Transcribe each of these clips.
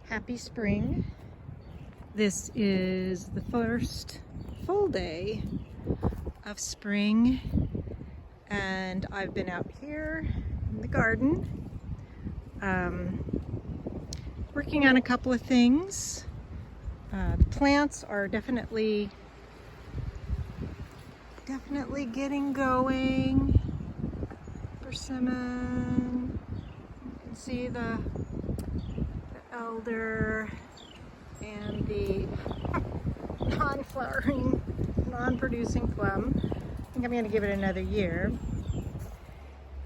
Happy spring. This is the first full day of spring and I've been out here in the garden working on a couple of things. The plants are definitely getting going. Persimmon, you can see the elder and the non-flowering, non-producing plum. I think I'm going to give it another year.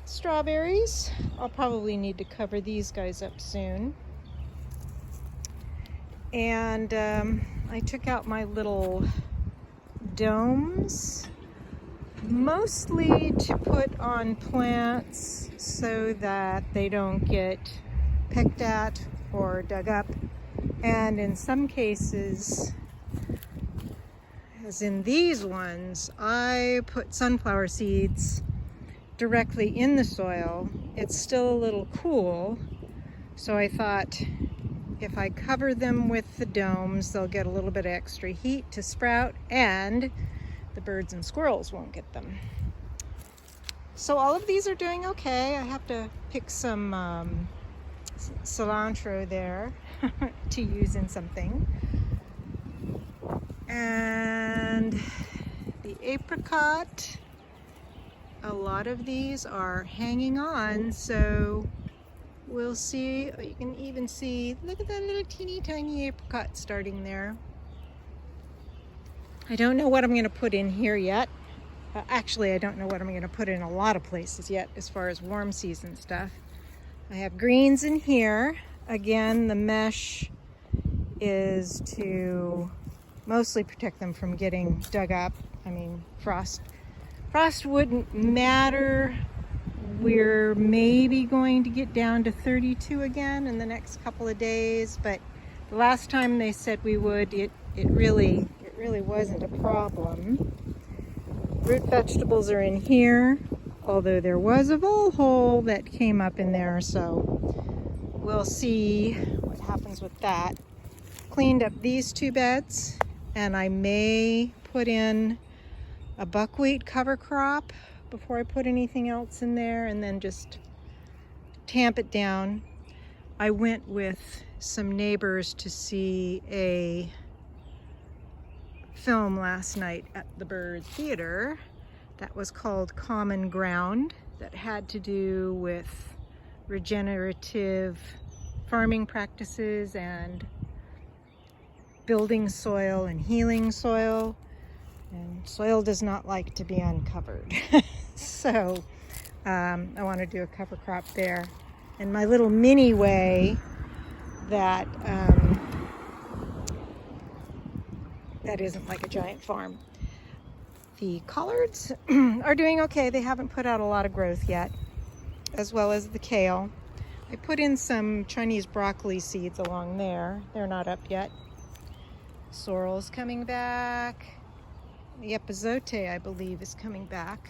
Strawberries, I'll probably need to cover these guys up soon. And I took out my little domes, mostly to put on plants so that they don't get picked at or dug up. And in some cases, as in these ones, I put sunflower seeds directly in the soil. It's still a little cool, so I thought if I cover them with the domes, they'll get a little bit of extra heat to sprout and the birds and squirrels won't get them. So all of these are doing okay. I have to pick some cilantro there to use in something. And the apricot, a lot of these are hanging on, so we'll see. You can even see, look at that little teeny tiny apricot starting there. I don't know what I'm going to put in here yet. Actually, I don't know what I'm going to put in a lot of places yet as far as warm season stuff. I have greens in here. Again, the mesh is to mostly protect them from getting dug up. I mean, frost wouldn't matter. We're maybe going to get down to 32 again in the next couple of days, but the last time they said we would, it really wasn't a problem. Root vegetables are in here, although there was a vole hole that came up in there, so we'll see what happens with that. Cleaned up these two beds, and I may put in a buckwheat cover crop before I put anything else in there, and then just tamp it down. I went with some neighbors to see a film last night at the Bird Theater that was called Common Ground, that had to do with regenerative farming practices and building soil and healing soil. And soil does not like to be uncovered. So I want to do a cover crop there. And my little mini way that that isn't like a giant farm. The collards are doing okay. They haven't put out a lot of growth yet, as well as the kale. I put in some Chinese broccoli seeds along there. They're not up yet. Sorrel's coming back. The epazote, I believe, is coming back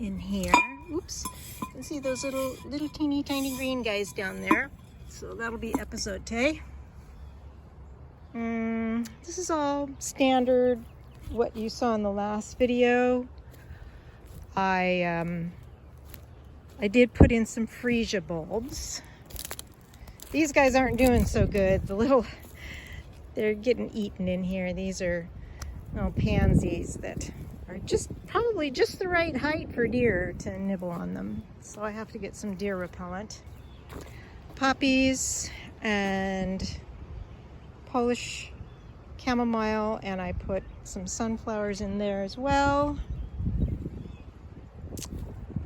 in here. Oops. You can see those little teeny tiny green guys down there. So that'll be epazote. This is all standard, what you saw in the last video. I did put in some freesia bulbs. These guys aren't doing so good. They're getting eaten in here. These are little pansies that are probably just the right height for deer to nibble on them. So I have to get some deer repellent. Poppies and Polish chamomile, and I put some sunflowers in there as well.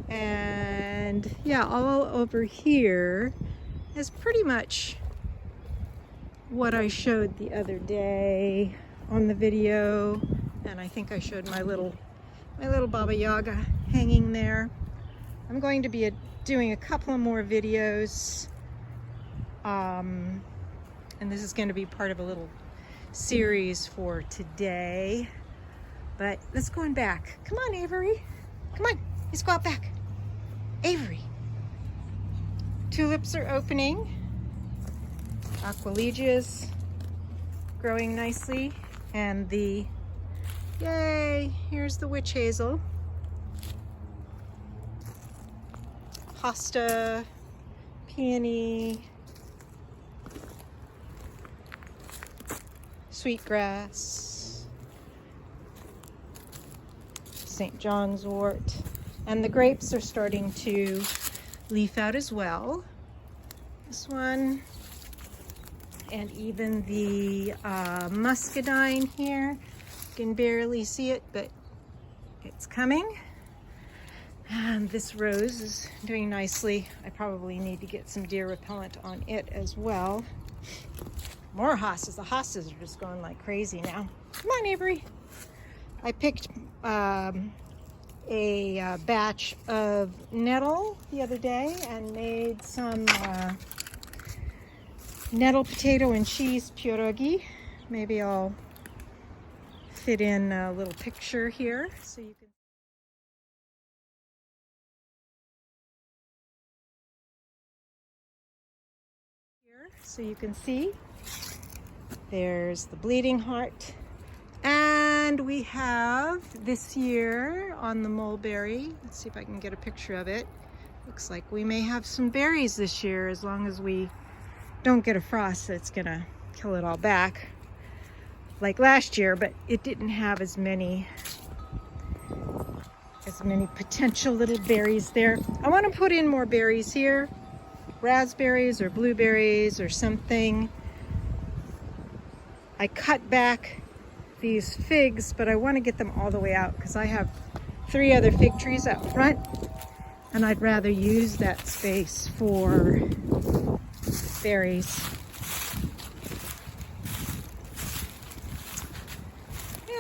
And yeah, all over here is pretty much what I showed the other day on the video, and I think I showed my little Baba Yaga hanging there. I'm going to be doing a couple of more videos, and this is going to be part of a little series for today. But let's go on back. Come on, Avery. Come on, let's go out back. Avery. Tulips are opening. Aqualegias growing nicely, and the, yay, here's the witch hazel. Hosta, peony, sweetgrass, St. John's wort, and the grapes are starting to leaf out as well. This one, and even the muscadine here. You can barely see it, but it's coming. And this rose is doing nicely. I probably need to get some deer repellent on it as well. More hostas. The hostas are just going like crazy now. Come on, Avery. I picked a batch of nettle the other day and made some nettle, potato, and cheese pierogi. Maybe I'll fit in a little picture here so you can. So you can see there's the bleeding heart, and we have this year on the mulberry, let's see if I can get a picture of it. Looks like we may have some berries this year, as long as we don't get a frost that's gonna kill it all back like last year, but it didn't have as many potential little berries there. I want to put in more berries here, raspberries or blueberries or something. I cut back these figs, but I want to get them all the way out because I have 3 other fig trees out front, and I'd rather use that space for berries.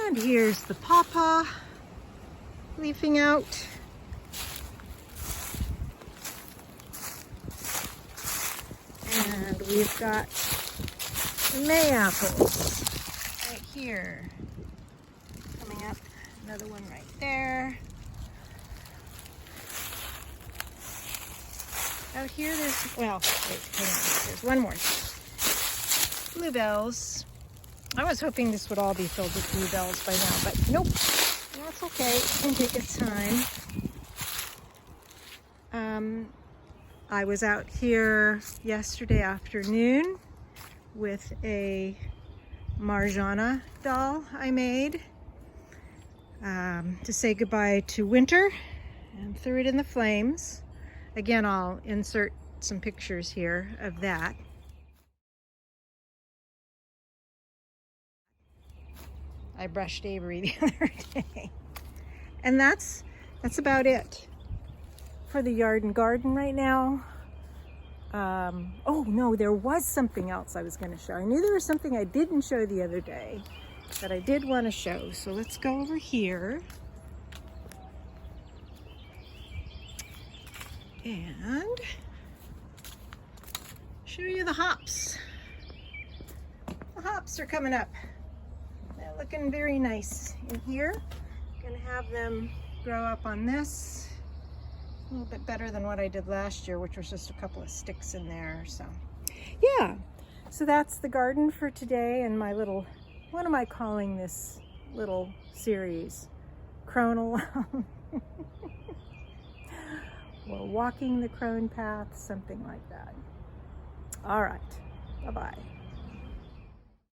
And here's the pawpaw leafing out. And we've got the May apples right here. Coming up, another one right there. Out here there's, well, wait, hang on, there's one more. Bluebells. I was hoping this would all be filled with bluebells by now, but nope. That's okay, it can take its time. I was out here yesterday afternoon with a Marjana doll I made to say goodbye to winter, and threw it in the flames. Again, I'll insert some pictures here of that. I brushed Avery the other day. And that's about it for the yard and garden right now. Oh no, there was something else I was going to show. I knew there was something I didn't show the other day that I did want to show. So let's go over here and show you the hops. The hops are coming up. They're looking very nice in here. Gonna have them grow up on this. A little bit better than what I did last year, which was just a couple of sticks in there. So yeah, so that's the garden for today, and my little, what am I calling this little series? Crone Alone. Or walking the crone path, something like that. All right, bye-bye.